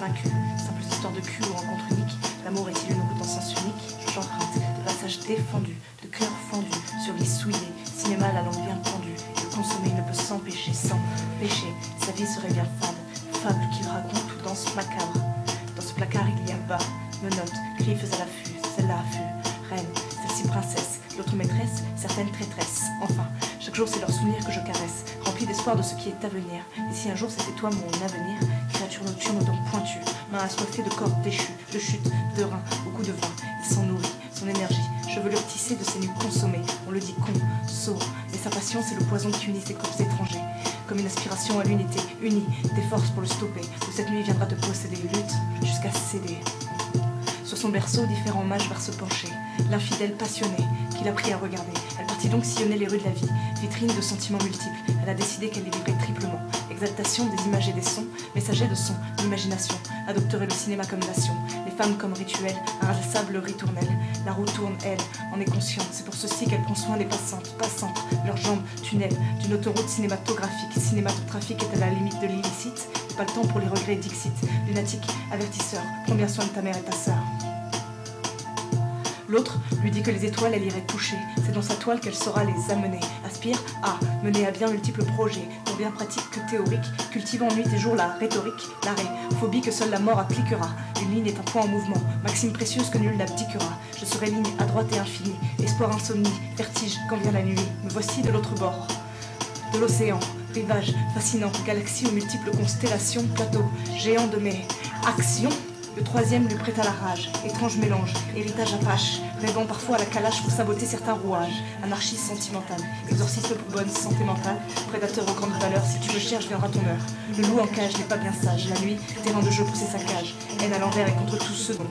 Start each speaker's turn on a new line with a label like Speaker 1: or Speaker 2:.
Speaker 1: vaincu. Simples histoires de cul ou rencontre unique. L'amour est-il une route en sens unique? J'emprunte des passages défendus, de cœur fendu, sur les souillés, cinéma la langue bien pendue. De consommer il ne peut s'empêcher, sans péché, sa vie serait bien fade. Fable qu'il raconte ou danse macabre. Dans ce placard il y a bas, menottes, griffes à l'affût, celle-là affût, reine, celle-ci princesse, l'autre maîtresse, certaines traîtresses. Enfin, chaque jour c'est leur souvenir que je caresse, rempli d'espoir de ce qui est à venir. Et si un jour c'était toi mon avenir, créature nocturne aux dents pointues, main assoiffée de cordes déchues, de chutes, de reins, au goût de vin, il s'en nourrit, son énergie, chevelure tissée de ses nues consommées. On le dit con, sot, mais sa passion c'est le poison qui unit ses corps étrangers. Comme une aspiration à l'unité, unie, des forces pour le stopper, où cette nuit viendra te posséder, lutte jusqu'à céder. Sur son berceau, différents mages vers se pencher, l'infidèle passionnée, qu'il a pris à regarder. Elle partit donc sillonner les rues de la vie, vitrine de sentiments multiples. Elle a décidé qu'elle les vivrait triplement. Exaltation des images et des sons, messager de son imagination, adopterait le cinéma comme nation, les femmes comme rituel, inlassable ritournelle. La roue tourne, elle, en est consciente, c'est pour ceci qu'elle prend soin des passantes, leurs jambes, tunnels, d'une autoroute cinématographique. Cinématotrafic est à la limite de l'illicite, et pas le temps pour les regrets dixit. Lunatique, avertisseur, prends bien soin de ta mère et ta sœur. L'autre lui dit que les étoiles, elle irait toucher. C'est dans sa toile qu'elle saura les amener. Aspire à mener à bien multiples projets, pour bien pratique que théorique, cultivant nuit et jour la rhétorique, l'arrêt, phobie que seule la mort appliquera. Une ligne est un point en mouvement, maxime précieuse que nul n'abdiquera. Je serai ligne à droite et infinie, espoir insomnie, vertige quand vient la nuit. Me voici de l'autre bord de l'océan, rivage fascinant, galaxie aux multiples constellations, plateau géant de mes actions. Le troisième lui prêta la rage, étrange mélange, héritage apache, rêvant parfois à la calache pour saboter certains rouages. Anarchie sentimentale, exorcisme pour bonne santé mentale, prédateur aux grandes valeurs, si tu me cherches viendra ton heure. Le loup en cage n'est pas bien sage, la nuit, terrain de jeu pousser sa cage, haine à l'envers et contre tout ce dont